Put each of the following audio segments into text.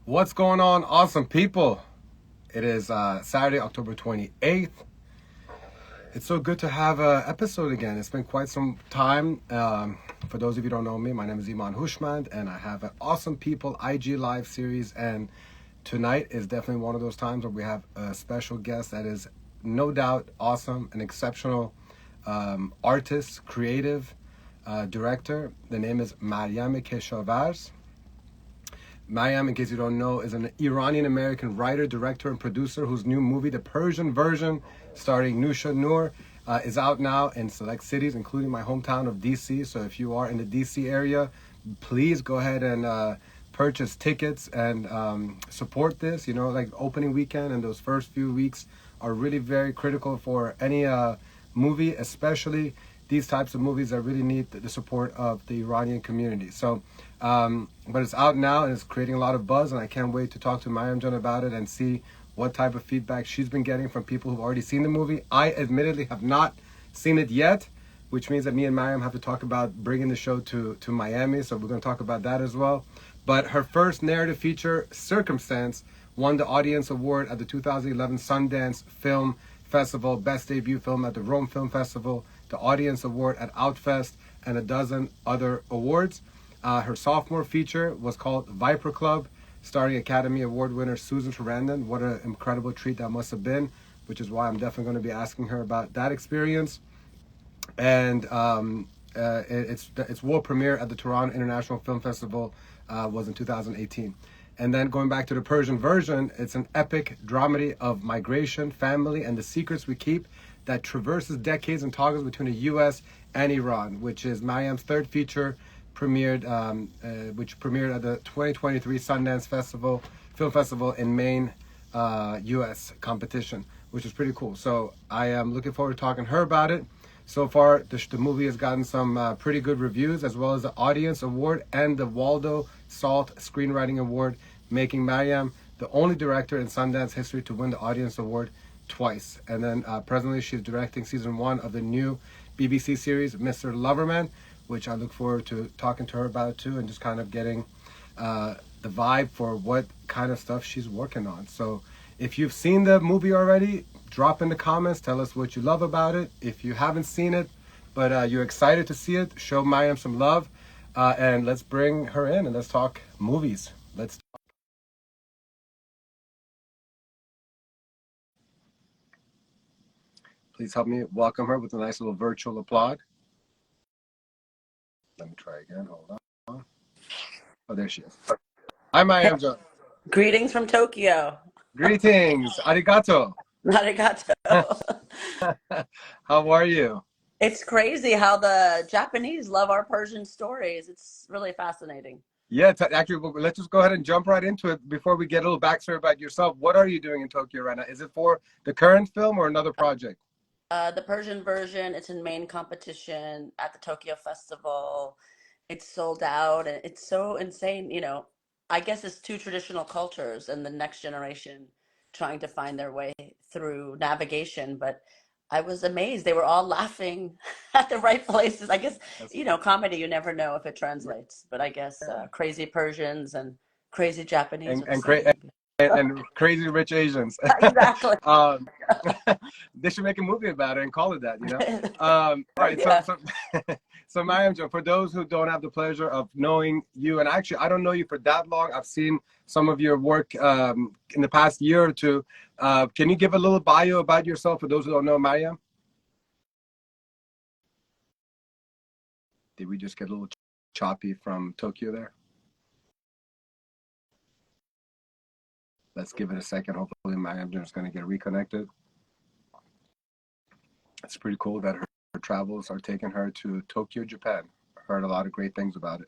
What's going on, awesome people? It is Saturday, October 28th. It's so good to have an episode again. It's been quite some time. For those of you who don't know me, my name is Iman Hushmand, and I have an Awesome People IG Live series. And tonight is definitely one of those times where we have a special guest that is no doubt awesome, an exceptional artist, creative director. The name is Maryam Keshavarz. Maryam, in case you don't know, is an Iranian-American writer, director, and producer whose new movie, the Persian version, starring Nusha Noor, is out now in select cities, including my hometown of DC. So if you are in the DC area, please go ahead and purchase tickets and support this. You know, like opening weekend and those first few weeks are really very critical for any movie, especially these types of movies that really need the support of the Iranian community. So, but it's out now and it's creating a lot of buzz, and I can't wait to talk to Maryam about it and see what type of feedback she's been getting from people who've already seen the movie. I admittedly have not seen it yet, which means that me and Maryam have to talk about bringing the show to Miami, so we're going to talk about that as well. But her first narrative feature, Circumstance, won the Audience Award at the 2011 Sundance Film Festival, Best Debut Film at the Rome Film Festival, the Audience Award at Outfest, and a dozen other awards. Her sophomore feature was called Viper Club, starring Academy Award winner Susan Sarandon. What an incredible treat that must have been, which is why I'm definitely going to be asking her about that experience. And its world premiere at the Toronto International Film Festival was in 2018. And then going back to the Persian version, it's an epic dramedy of migration, family, and the secrets we keep that traverses decades and toggles between the U.S. and Iran, which is Maryam's third feature, which premiered at the 2023 Sundance Film Festival in Maine, U.S. competition, which is pretty cool. So I am looking forward to talking to her about it. So far, the movie has gotten some pretty good reviews, as well as the Audience Award and the Waldo Salt Screenwriting Award, making Maryam the only director in Sundance history to win the Audience Award twice. And then presently she's directing season 1 of the new BBC series, Mr. Loverman, which I look forward to talking to her about too, and just kind of getting the vibe for what kind of stuff she's working on. So if you've seen the movie already, drop in the comments, tell us what you love about it. If you haven't seen it, but you're excited to see it, show Maryam some love, and let's bring her in and let's talk movies. Please help me welcome her with a nice little virtual applaud. Let me try again, hold on. Oh, there she is. Hi, Maryam. Greetings from Tokyo. Greetings, arigato. Arigato. How are you? It's crazy how the Japanese love our Persian stories. It's really fascinating. Yeah, actually, let's just go ahead and jump right into it before we get a little backstory about yourself. What are you doing in Tokyo right now? Is it for the current film or another project? The Persian version, it's in main competition at the Tokyo Festival. It's sold out, and it's so insane. I guess it's two traditional cultures and the next generation trying to find their way through navigation. But I was amazed. They were all laughing at the right places. I guess, That's, comedy, you never know if it translates. But I guess yeah. crazy Persians and crazy Japanese and are the and, same. cra- and crazy rich Asians. Exactly. They should make a movie about it and call it that, you know? All right, Yeah. so Maryam, for those who don't have the pleasure of knowing you, and actually I don't know you for that long, I've seen some of your work in the past year or two. Can you give a little bio about yourself for those who don't know Maryam? Did we just get a little choppy from Tokyo there? Let's give it a second. Hopefully Maryam is going to get reconnected. It's pretty cool that her travels are taking her to Tokyo, Japan. Heard a lot of great things about it.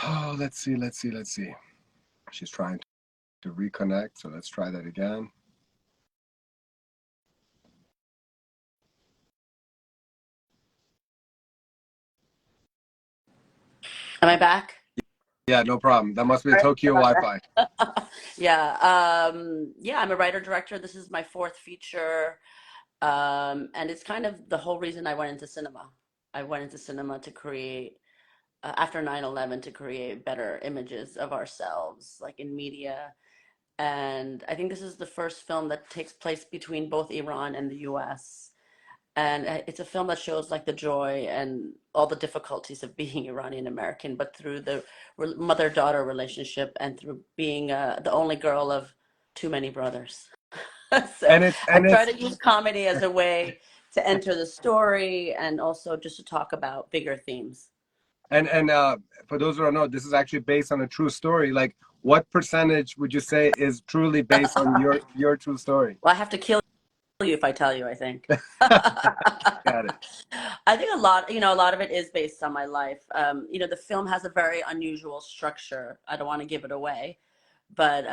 Oh, let's see. She's trying to reconnect, so let's try that again. Am I back? Yeah, no problem. That must be the Sorry Tokyo about Wi-Fi. that. Yeah. Yeah, I'm a writer director. This is my fourth feature. And it's kind of the whole reason I went into cinema. I went into cinema to create after 9/11 to create better images of ourselves, like in media. And I think this is the first film that takes place between both Iran and the US. And it's a film that shows like the joy and all the difficulties of being Iranian American, but through the mother-daughter relationship and through being the only girl of too many brothers. So and it's I and try it's to use comedy as a way to enter the story and also just to talk about bigger themes. and for those who don't know, this is actually based on a true story. Like, what percentage would you say is truly based on your true story? Well, I have to kill you if I tell you, I think. Got it. I think a lot, a lot of it is based on my life. The film has a very unusual structure. I don't want to give it away, but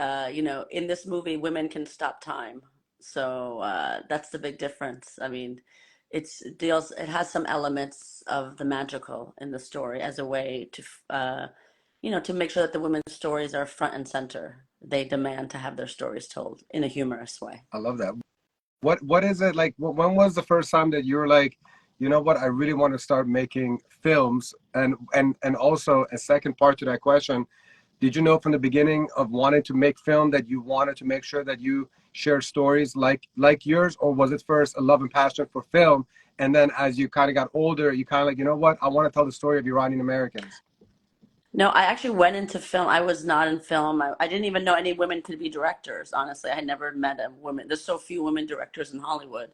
in this movie, women can stop time. So that's the big difference. I mean, it has some elements of the magical in the story as a way to, to make sure that the women's stories are front and center. They demand to have their stories told in a humorous way. I love that. What is it like? When was the first time that you were like, you know what, I really want to start making films? And also a second part to that question, did you know from the beginning of wanting to make film that you wanted to make sure that you share stories like yours, or was it first a love and passion for film, and then as you kind of got older, you kind of like, you know what, I want to tell the story of Iranian Americans? No, I actually went into film. I was not in film. I didn't even know any women could be directors, honestly. I had never met a woman. There's so few women directors in Hollywood.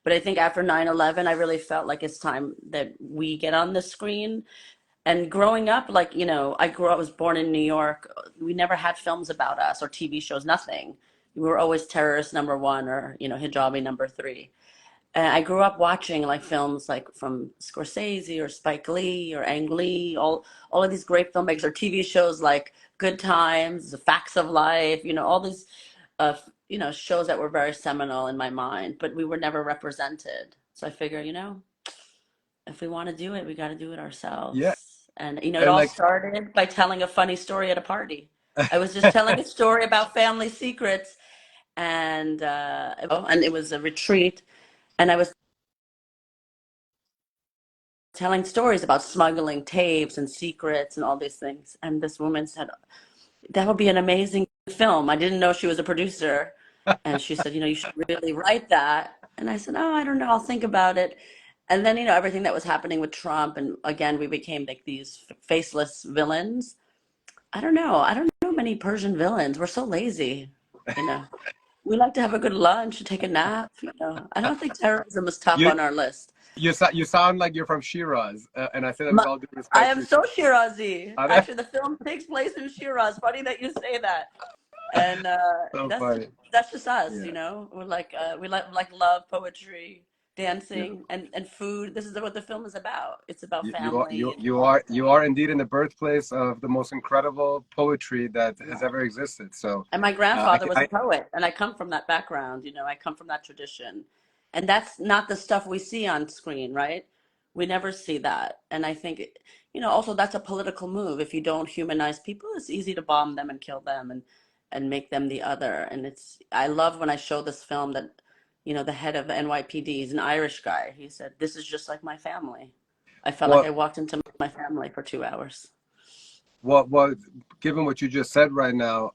But I think after 9/11, I really felt like it's time that we get on the screen. And growing up, like, I was born in New York. We never had films about us or TV shows, nothing. We were always terrorist number one or, hijabi number three. And I grew up watching like films like from Scorsese or Spike Lee or Ang Lee, all of these great filmmakers, or TV shows like Good Times, The Facts of Life, all these shows that were very seminal in my mind, but we were never represented. So I figure, if we want to do it, we got to do it Yeah. ourselves. And it And all like, started by telling a funny story at a party. I was just telling a story about family secrets, and it was a retreat, and I was telling stories about smuggling tapes and secrets and all these things. And this woman said, that would be an amazing film. I didn't know she was a producer. And she said, you should really write that. And I said, oh, I don't know. I'll think about it. And then, everything that was happening with Trump. And again, we became like these faceless villains. I don't know. I don't know many Persian villains. We're so lazy, you know. We like to have a good lunch and take a nap. I don't think terrorism is top you on our list. you sound like you're from Shiraz, and I say that with My, all due I respect am to so Shirazi. Shiraz. Actually, the film takes place in Shiraz. Funny that you say that. And So that's just funny. that's just us, Yeah. We're like we like love, poetry, Yeah. dancing, and food. This is what the film is about. It's about You are family you are indeed in the birthplace of the most incredible poetry that has yeah. ever existed. So, And my I, grandfather was a I poet, and I come from that background, I come from that tradition. And that's not the stuff we see on screen, right? We never see that. And I think, also that's a political move. If you don't humanize people, it's easy to bomb them and kill them and make them the other. And I love when I show this film that, the head of the NYPD is an Irish guy. He said, this is just like my family. I felt like well, I walked into my family for 2 hours. well, given what you just said right now,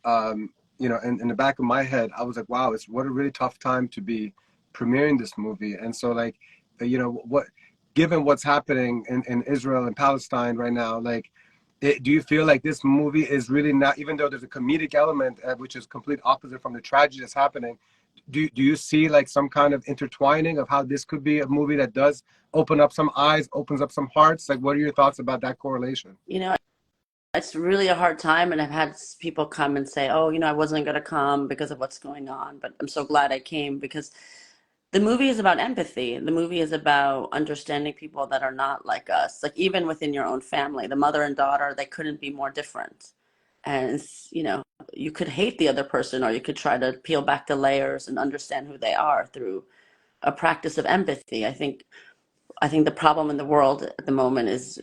in the back of my head, I was like, wow, it's what a really tough time to be premiering this movie. And so, like, given what's happening in Israel and Palestine right now, like, do you feel like this movie is really not, even though there's a comedic element, which is complete opposite from the tragedy that's happening, do you see like some kind of intertwining of how this could be a movie that does open up some eyes, opens up some hearts? Like, what are your thoughts about that correlation? You know, it's really a hard time, and I've had people come and say, oh, I wasn't going to come because of what's going on, but I'm so glad I came because the movie is about empathy. The movie is about understanding people that are not like us. Like even within your own family, the mother and daughter, they couldn't be more different. And you could hate the other person, or you could try to peel back the layers and understand who they are through a practice of empathy. I think the problem in the world at the moment is,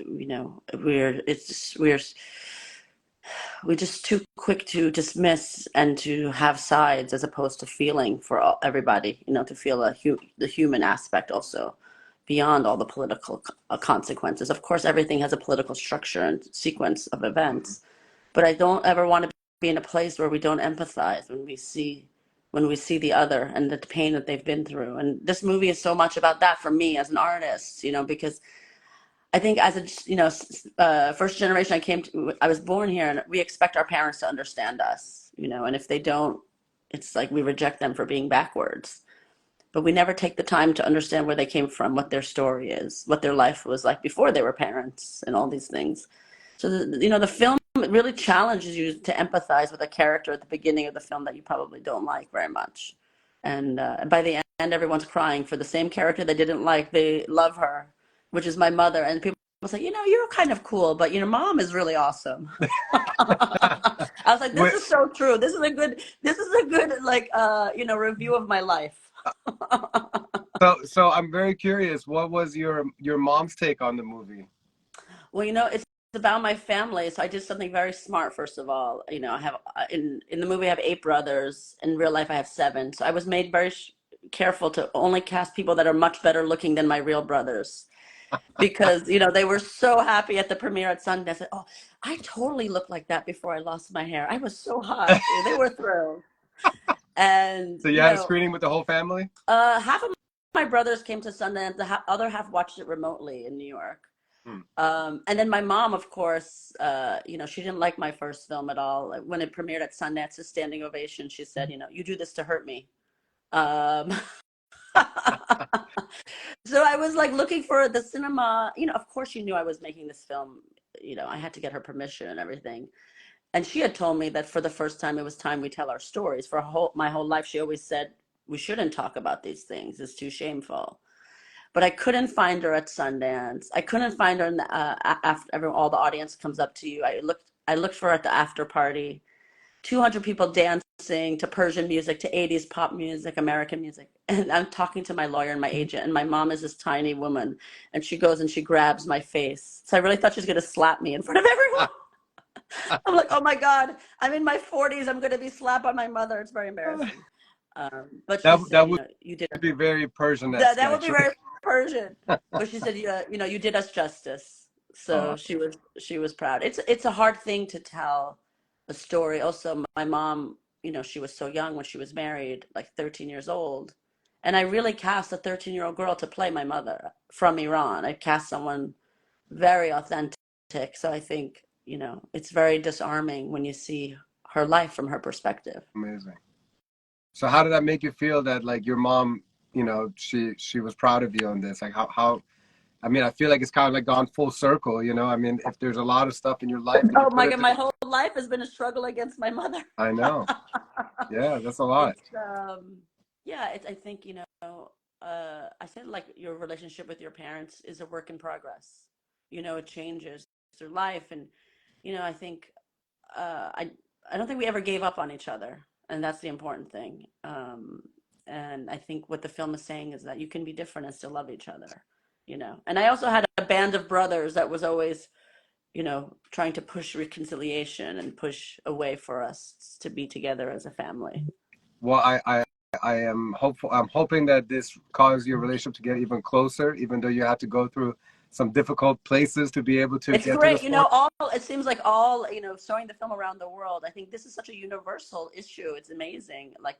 we're just too quick to dismiss and to have sides as opposed to feeling for everybody, to feel the human aspect also beyond all the political consequences. Of course, everything has a political structure and sequence of events, but I don't ever want to be in a place where we don't empathize when we see the other and the pain that they've been through. And this movie is so much about that for me as an artist, because I think as a first generation, I was born here, and we expect our parents to understand us, and if they don't, it's like we reject them for being backwards. But we never take the time to understand where they came from, what their story is, what their life was like before they were parents, and all these things. So the film really challenges you to empathize with a character at the beginning of the film that you probably don't like very much, and by the end, everyone's crying for the same character they didn't like. They love her, which is my mother, and people say, you're kind of cool, but mom is really awesome. I was like, this is so true. This is a good like review of my life. So I'm very curious. What was your mom's take on the movie? Well, it's about my family, so I did something very smart. First of all, I have in the movie I have 8 brothers. In real life, I have 7. So I was made very careful to only cast people that are much better looking than my real brothers, because they were so happy at the premiere at Sundance. Oh, I totally looked like that before I lost my hair. I was so hot. They were thrilled. And so you had a screening with the whole family? Half of my brothers came to Sundance. The other half watched it remotely in New York. And then my mom, of course, she didn't like my first film at all. When it premiered at Sundance, a standing ovation, she said, you do this to hurt me. So I was like looking for the cinema, of course she knew I was making this film. I had to get her permission and everything. And she had told me that for the first time, it was time we tell our stories. For my whole life, she always said, we shouldn't talk about these things. It's too shameful. But I couldn't find her at Sundance. I couldn't find her in after all the audience comes up to you. I looked for her at the after party. 200 people dancing to Persian music, to 80s pop music, American music. And I'm talking to my lawyer and my agent, and my mom is this tiny woman, and she goes and she grabs my face. So I really thought she was going to slap me in front of everyone. I'm like, oh my God, I'm in my 40s. I'm going to be slapped by my mother. It's very embarrassing. But she said, you did be very Persian. That would be very Persian. But she said, you did us justice. So she was proud. It's a hard thing to tell a story. Also, my mom, she was so young when she was married, like 13 years old. And I really cast a 13-year-old girl to play my mother from Iran. I cast someone very authentic. So I think, it's very disarming when you see her life from her perspective. Amazing. So how did that make you feel that like your mom, she was proud of you on this? Like how I mean, I feel like it's kind of like gone full circle, I mean, if there's a lot of stuff in your life. Oh my God, my whole life has been a struggle against my mother. I know. Yeah, that's a lot. I think, I said like your relationship with your parents is a work in progress. It changes through life. And, I think, I don't think we ever gave up on each other. And that's the important thing. And I think what the film is saying is that you can be different and still love each other, And I also had a band of brothers that was always, trying to push reconciliation and push a way for us to be together as a family. Well, I am hopeful. I'm hoping that this caused your relationship to get even closer, even though you had to go through some difficult places to be able to it's get great. to the It seems like showing the film around the world. I think this is such a universal issue. It's amazing. Like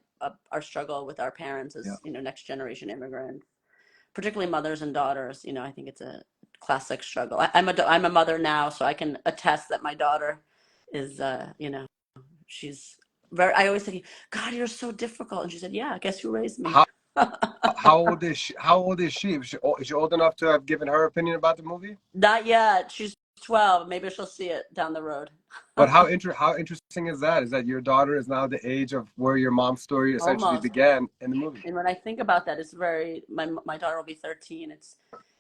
our struggle with our parents as, next generation immigrants, particularly mothers and daughters. I think it's a classic struggle. I'm a mother now, so I can attest that my daughter is, she's very, I always say, God, you're so difficult. And she said, yeah, I guess you raised me. How old is she? Is she old enough to have given her opinion about the movie? Not yet. She's 12. Maybe she'll see it down the road. But how interesting is that? Is that your daughter is now the age of where your mom's story essentially began in the movie? And when I think about that, it's very, my daughter will be 13.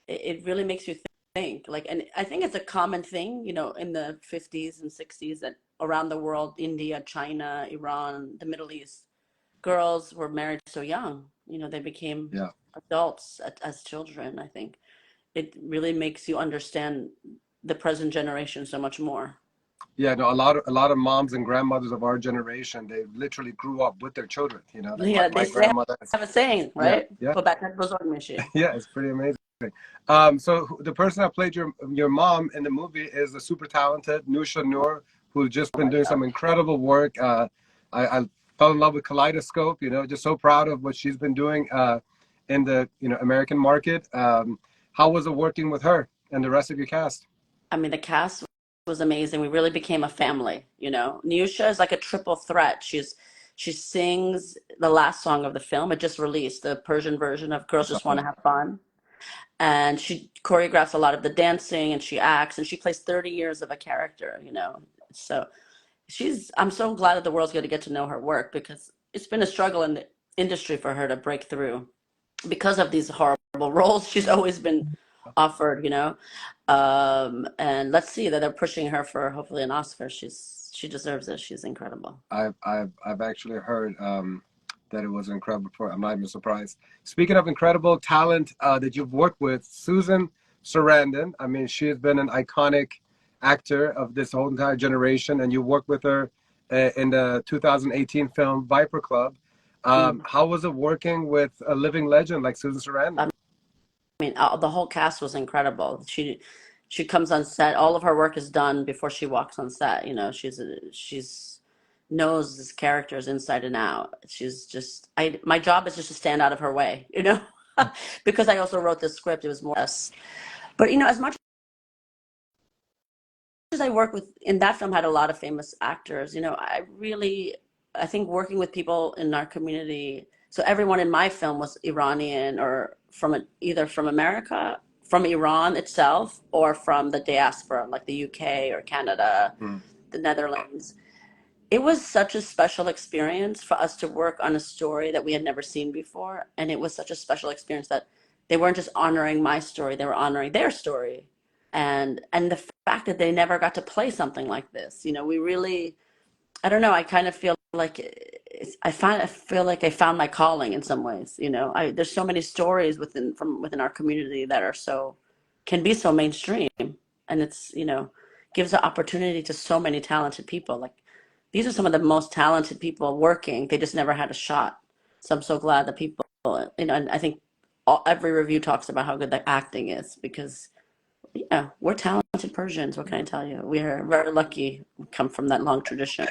It really makes you think. Like, and I think it's a common thing, in the 50s and 60s that around the world, India, China, Iran, the Middle East, girls were married so young. They became adults as children. I think it really makes you understand the present generation so much more. Yeah, no, a lot of moms and grandmothers of our generation, they literally grew up with their children. Like they have a saying, right? Yeah. Yeah, it's pretty amazing. So the person that played your mom in the movie is a super talented Nusha Noor, who's just Oh been my doing God. some incredible work. I fell in love with Kaleidoscope. Just so proud of what she's been doing in the American market. How was it working with her and the rest of your cast? I mean, the cast was amazing. We really became a family, you know. Nyusha is like a triple threat. She sings the last song of the film. It just released the Persian version of I Girls saw Just Want to that. Have Fun. And she choreographs a lot of the dancing and she acts and she plays 30 years of a character, you know. So I'm so glad that the world's going to get to know her work because it's been a struggle in the industry for her to break through because of these horrible roles she's always been offered, you know. And let's see that they're pushing her for hopefully an Oscar. She deserves it. She's incredible. I've actually heard that it was incredible. I'm not even surprised. Speaking of incredible talent that you've worked with, Susan Sarandon. I mean, she has been an iconic actor of this whole entire generation, and you worked with her in the 2018 film Viper Club. Mm. How was it working with a living legend like Susan Sarandon? I mean, the whole cast was incredible. She comes on set. All of her work is done before she walks on set. You know, she's knows this characters inside and out. She's just my job is just to stand out of her way. You know, because I also wrote this script. It was more us. But you know, as much as I work with in that film had a lot of famous actors, you know, I think working with people in our community. So everyone in my film was Iranian or either from America, from Iran itself, or from the diaspora, like the UK or Canada, Mm. the Netherlands. It was such a special experience for us to work on a story that we had never seen before, and it was such a special experience that they weren't just honoring my story, they were honoring their story. And the fact that they never got to play something like this, you know, we really, I don't know, I kind of feel like I feel like I found my calling in some ways, you know. There's so many stories within our community that are so can be so mainstream, and it's, you know, gives an opportunity to so many talented people. Like these are some of the most talented people working. They just never had a shot. So I'm so glad that people, you know, and I think every review talks about how good the acting is because yeah, we're talented Persians. What can I tell you? We are very lucky. We come from that long tradition.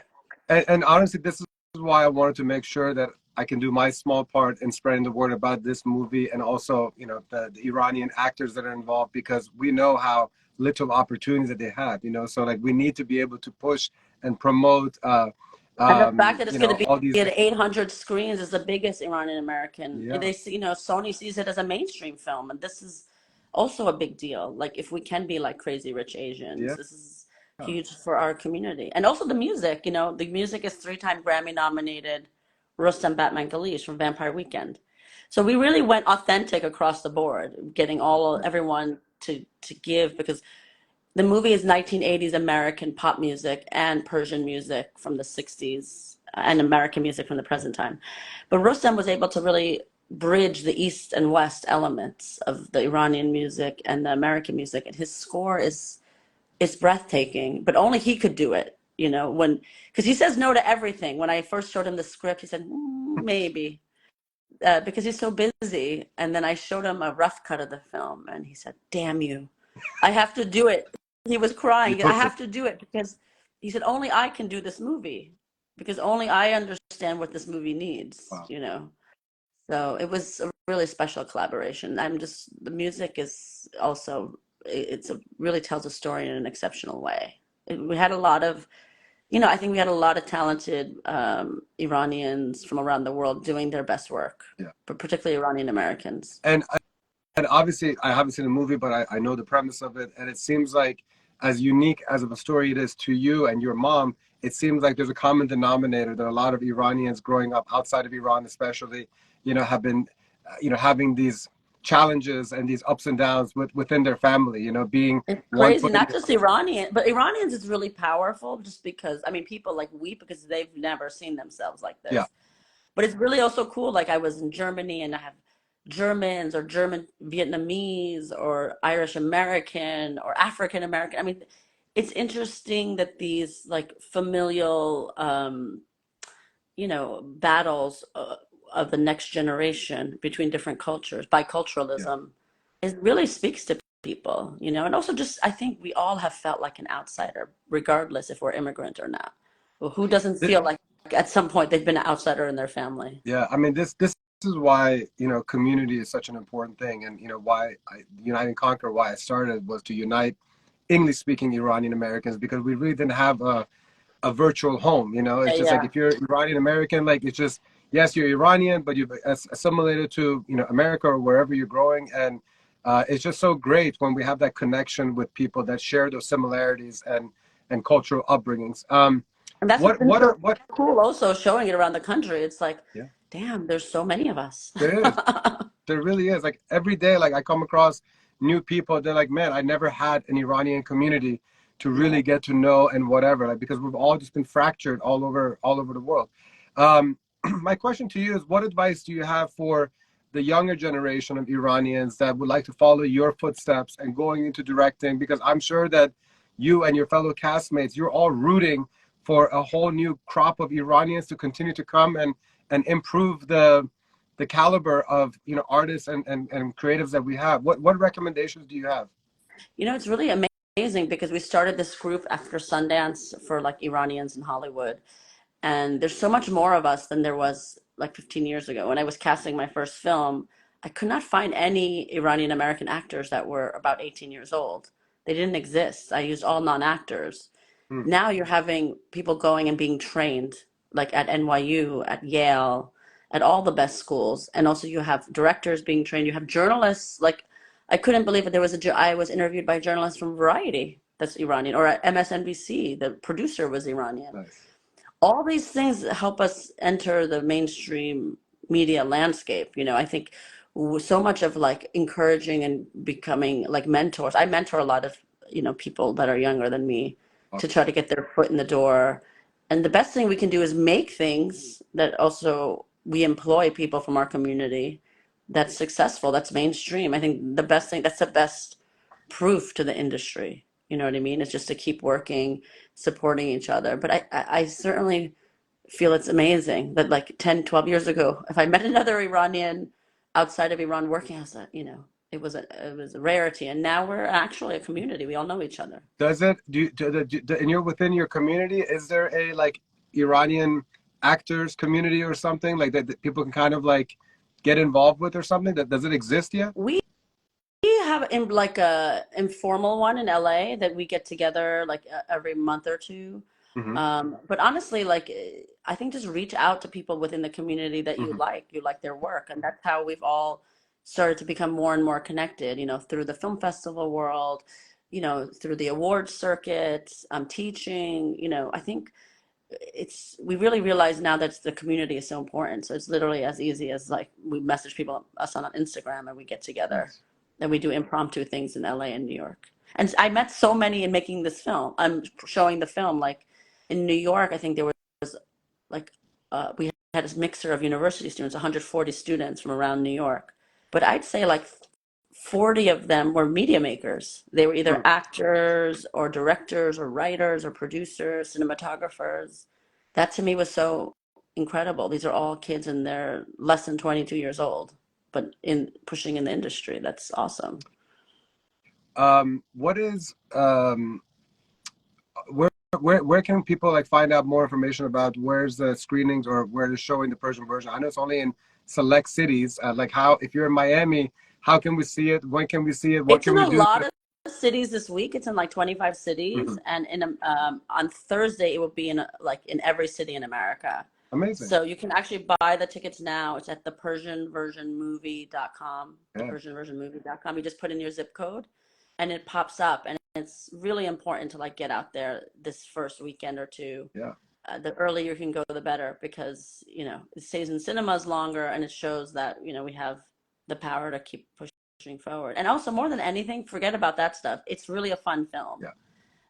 And honestly, this is why I wanted to make sure that I can do my small part in spreading the word about this movie, and also, the Iranian actors that are involved, because we know how little opportunities that they have. So like we need to be able to push and promote, And the fact that it's going to all be these. at 800 screens is the biggest Iranian-American. Yeah, They see, you know, Sony sees it as a mainstream film, and this is also a big deal. Like if we can be like Crazy Rich Asians, yeah. this is huge for our community. And also the music, you know, the music is three-time Grammy nominated Rustam Batman Kalish from Vampire Weekend. So we really went authentic across the board, getting everyone to give because the movie is 1980s American pop music and Persian music from the 60s and American music from the present time. But Rustam was able to really bridge the East and West elements of the Iranian music and the American music. And his score is breathtaking, but only he could do it, you know, because he says no to everything. When I first showed him the script, he said, maybe. Because he's so busy. And then I showed him a rough cut of the film, and he said, "Damn you, I have to do it." He was You crying. I took it. have to do it because he said, "Only I can do this movie because only I understand what this movie needs." Wow. You know. So it was a really special collaboration. The music is also it's a really tells a story in an exceptional way. We had a lot of you know, I think we had a lot of talented Iranians from around the world doing their best work, Yeah. but particularly Iranian Americans. And obviously, I haven't seen the movie, but I know the premise of it. And it seems like, as unique as of a story it is to you and your mom, it seems like there's a common denominator that a lot of Iranians growing up outside of Iran, especially, have been, having these challenges and these ups and downs within their family, being It's one crazy, foot in not the. just Iranian, but Iranians is really powerful just because, I mean, people like weep because they've never seen themselves like Yeah. this. But it's really also cool. Like I was in Germany and I have Germans or German Vietnamese or Irish American or African American. I mean, it's interesting that these like familial, you know, battles of the next generation between different cultures, Yeah. biculturalism. it really speaks to people, you know, and also just I think we all have felt like an outsider, regardless if we're immigrant or not. Well, who doesn't Th- feel like at some point they've been an outsider in their family? Yeah, I mean this is why, community is such an important thing, and why Unite and Conquer, why I started, was to unite English speaking Iranian Americans, because we really didn't have a virtual home. It's Yeah, just like, yeah. if you're Iranian American, like, it's just, yes, you're Iranian, but you've assimilated to America or wherever you're growing, and it's just so great when we have that connection with people that share those similarities and cultural upbringings. And that's what's What been what are so what cool also showing it around the country. It's like, Yeah, damn, there's so many of us. there is. There really is. Like, every day, like, I come across new people. They're like, man, I never had an Iranian community to Yeah. really get to know, and whatever. Like, because we've all just been fractured all over the world. My question to you is, what advice do you have for the younger generation of Iranians that would like to follow your footsteps and going into directing? Because I'm sure that you and your fellow castmates, you're all rooting for a whole new crop of Iranians to continue to come and improve the caliber of artists and creatives that we have. What recommendations do you have? You know, it's really amazing because we started this group after Sundance for like Iranians in Hollywood. And there's so much more of us than there was like 15 years ago. When I was casting my first film, I could not find any Iranian American actors that were about 18 years old. They didn't exist. I used all non-actors. Hmm. Now you're having people going and being trained, like at NYU, at Yale, at all the best schools. And also you have directors being trained. You have journalists. Like, I couldn't believe it. I was interviewed by a journalist from Variety that's Iranian, or at MSNBC, the producer was Iranian. Nice. All these things help us enter the mainstream media landscape. You know, I think so much of like encouraging and becoming like mentors. I mentor a lot of, people that are younger than me to Awesome. try to get their foot in the door. And the best thing we can do is make things that also we employ people from our community that's successful, that's mainstream. I think the best thing, that's the best proof to the industry. You know what I mean? It's just to keep working, supporting each other. But I certainly feel it's amazing that like 10, 12 years ago, if I met another Iranian outside of Iran working, I was like, it was a rarity. And now we're actually a community. We all know each other. Does it and you're within your community? Is there a, like, Iranian actors community or something like that people can kind of like get involved with, or something? That does it exist yet? We have in like a informal one in LA that we get together like every month or two. Hmm. But honestly, like I think just reach out to people within the community that Hmm. you like their work, and that's how we've all started to become more and more connected. Through the film festival world, through the awards circuit, teaching. I think we really realize now that the community is so important. So it's literally as easy as like we message people us on Instagram and we get together, Nice. and we do impromptu things in LA and New York. And I met so many in making this film. I'm showing the film like in New York. I think there was like we had a mixture of university students, 140 students from around New York. But I'd say like 40 of them were media makers. They were either Hmm. actors or directors or writers or producers, cinematographers. That to me was so incredible. These are all kids and they're less than 22 years old, but in pushing in the industry. That's awesome. What is where where can people, like, find out more information about where's the screenings, or where they're showing the Persian version? I know it's only in select cities. Like, how, if you're in Miami, how can we see it? When can we see it? What It's can in we a do lot to? of cities this week. It's in like 25 Mhm. cities, and on Thursday it will be in like in every city in America. Amazing. So you can actually buy the tickets now. It's at the persianversionmovie.com, Yeah. You just put in your zip code and it pops up, and it's really important to like get out there this first weekend or two. Yeah. The earlier you can go, the better, because it stays in cinemas longer, and it shows that we have the power to keep pushing forward. And also, more than anything, forget about that stuff. It's really a fun film. Yeah.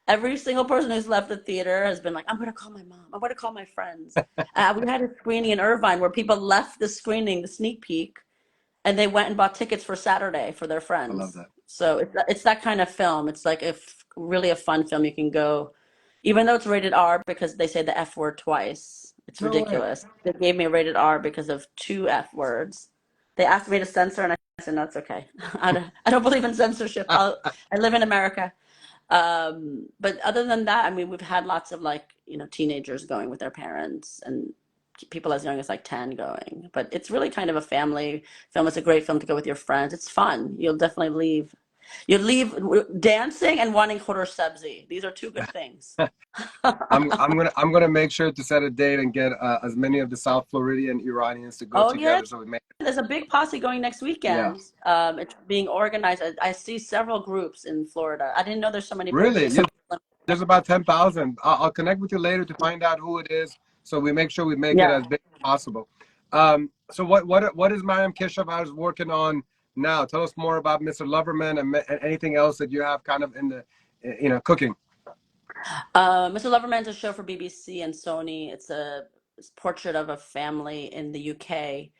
Every single person who's left the theater has been like, I'm going to call my mom. I'm going to call my friends. We had a screening in Irvine where people left the screening, the sneak peek, and they went and bought tickets for Saturday for their I love friends. that. So it's that kind of film. It's like really a fun film. You can go, even though it's rated R because they say the F word twice. It's No way. ridiculous. They gave me a rated R because of two F words. They asked me to censor, and I said, no, it's okay. I don't believe in censorship. I live in America. But other than that, I mean, we've had lots of like, teenagers going with their parents and people as young as like 10 going. But it's really kind of a family film. It's a great film to go with your friends. It's fun. You'll definitely leave. You'll leave dancing and wanting khoror sabzi. These are two good things. I'm gonna make sure to set a date and get as many of the South Floridian Iranians to go Oh, yeah. together so we make. There's a big posse going next Yeah. weekend. It's being organized. I see several groups in Florida. I didn't know there's so many Really? Persian. There's about 10,000. I'll connect with you later to find out who it is, so we make sure we make it Yeah. as big as possible. So what is Maryam Keshavarz working on now? Tell us more about Mr. Loverman and anything else that you have kind of in the cooking. Mr. Loverman's a show for BBC and Sony. It's a portrait of a family in the UK.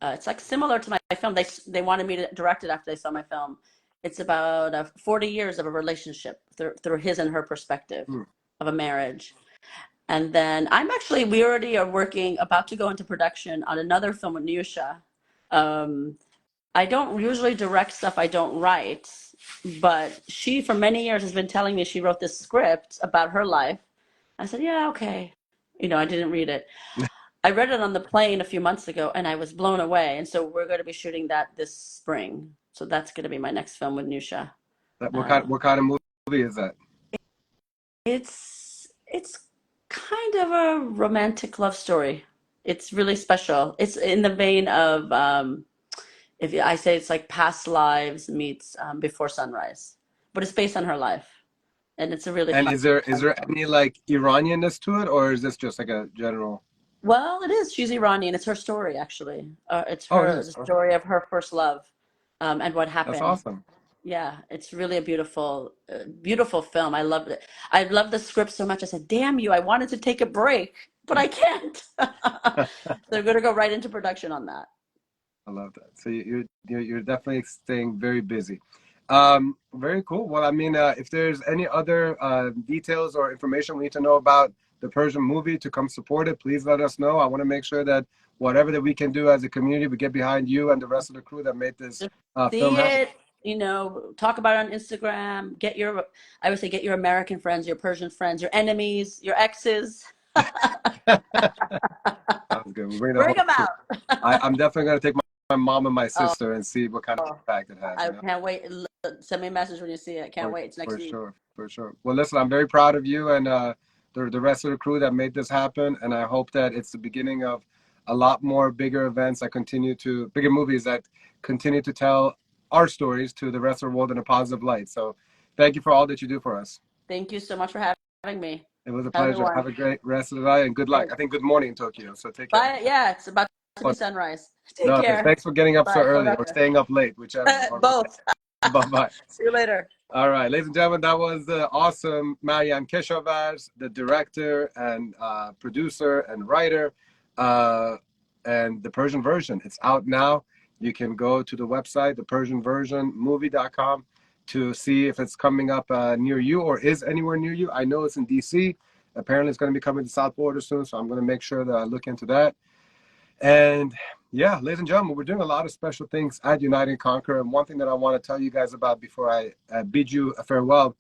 It's like similar to my film. They wanted me to direct it after they saw my film. It's about 40 years of a relationship through his and her perspective of a marriage. And then we already are about to go into production on another film with Nusha. I don't usually direct stuff I don't write, but she for many years has been telling me she wrote this script about her life. I said, yeah, okay. I didn't read it. I read it on the plane a few months ago and I was blown away. And so we're going to be shooting that this spring. So that's going to be my next film with Nusha. What kind of movie is that? It's kind of a romantic love story. It's really special. It's in the vein of if I say it's like past lives meets Before Sunrise, but it's based on her life, and it's a really And fun. is there any like Iranianness to it, or is this just like a general? Well, it is. She's Iranian. It's her story, actually. It's Oh, it the is. Okay. story of her first love, and what That's happened. awesome. Yeah, it's really a beautiful film. I loved it. I loved the script so much. I said, "Damn you! I wanted to take a break, but I can't." They're going to go right into production on that. I love that. So you're definitely staying very busy. Very cool. Well, I mean, if there's any other details or information we need to know about the Persian movie to come support it, please let us know. I want to make sure that whatever that we can do as a community, we get behind you and the rest of the crew that made this film See happen. it, talk about it on Instagram. I would say, get your American friends, your Persian friends, your enemies, your exes. Sounds good. We'll Bring them crew. out. I'm definitely going to take my mom and my Oh, sister and see what kind of impact it has. I can't wait. Send me a message when you see it. Can't wait. It's next week. For sure. Well, listen, I'm very proud of you and the rest of the crew that made this happen, and I hope that it's the beginning of a lot more bigger events bigger movies that continue to tell our stories to the rest of the world in a positive light. So thank you for all that you do for us. Thank you so much for having me. It was a pleasure. Have a great rest of the night and good luck. I think good morning in Tokyo, so take care. Bye. Yeah, it's about to be sunrise. Take care. Thanks for getting up so Bye. early or staying up late, whichever. Both. Bye-bye. See you later. All right, ladies and gentlemen, that was the awesome Maryam Keshavarz, the director and producer and writer, and the Persian version. It's out now. You can go to the website, thepersianversionmovie.com, to see if it's coming up near you or is anywhere near you. I know it's in DC. Apparently, it's going to be coming to South Florida soon, so I'm going to make sure that I look into that. And yeah, ladies and gentlemen, we're doing a lot of special things at Unite and Conquer. And one thing that I want to tell you guys about before I bid you a farewell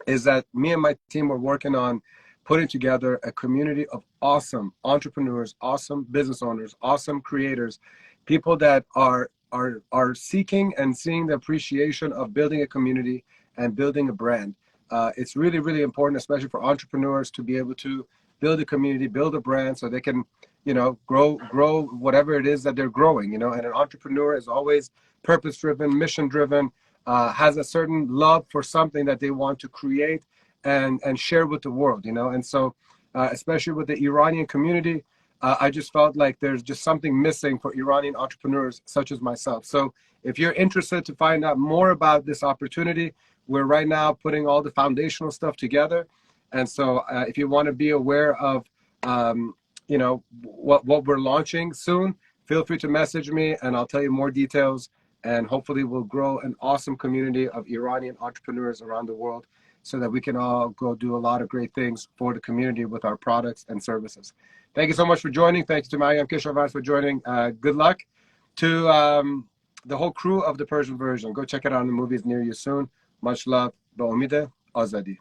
is that me and my team are working on putting together a community of awesome entrepreneurs, awesome business owners, awesome creators, people that are seeking and seeing the appreciation of building a community and building a brand. It's really, really important, especially for entrepreneurs, to be able to build a community, build a brand so they can grow whatever it is that they're growing, and an entrepreneur is always purpose-driven, mission-driven, has a certain love for something that they want to create and share with the world, and so especially with the Iranian community, I just felt like there's just something missing for Iranian entrepreneurs such as myself. So if you're interested to find out more about this opportunity, we're right now putting all the foundational stuff together. And so if you want to be aware of what we're launching soon, feel free to message me and I'll tell you more details, and hopefully we'll grow an awesome community of Iranian entrepreneurs around the world so that we can all go do a lot of great things for the community with our products and services. Thank you so much for joining. Thanks to Maryam Keshavarz for joining. Good luck. to the whole crew of the Persian version. Go check it out in the movies near you soon. Much love. Ba umide azadi.